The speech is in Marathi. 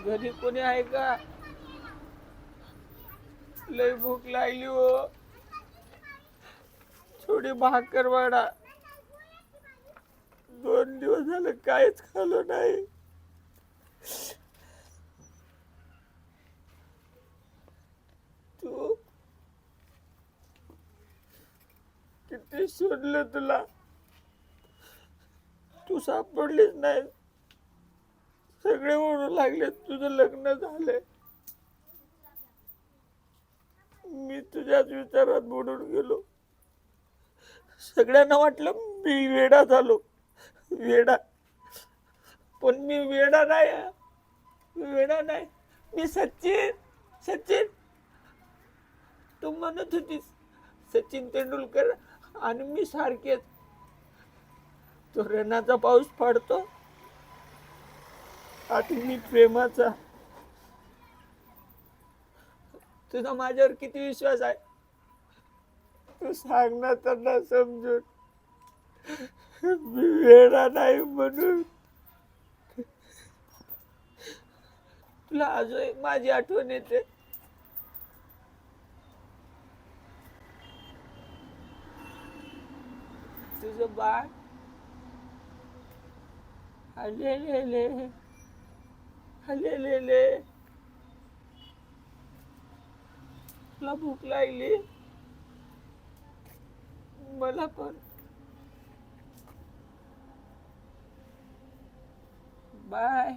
घरी कोणी आहे का? लय भूक लागली हो. थोडी भाकर वाढा. 2 दिवस झालं काहीच खाल्लं नाही. तू किती शोधलं तुला, तू सापडलीच नाही. सगळे म्हणू लागले तुझं लग्न झालंय. मी तुझ्याच विचारात बुडून गेलो. सगळ्यांना वाटलं मी वेडा झालो. वेडा. पण मी वेडा नाही. वेडा नाही. मी सचिन. सचिन, तू म्हणत होतीस सचिन तेंडुलकर आणि मी सारखेच. तो रणाचा पाऊस पडतो आता मी प्रेमाचा. तुझा माझ्यावर किती विश्वास आहे? तू सांग ना त्यांना समजून. मी वेडा नाही म्हणून. तुला अजून माझी आठवण येते. तुझं बाळ हलेले हलेले. तुला भूक लागली? मला पण. बाय.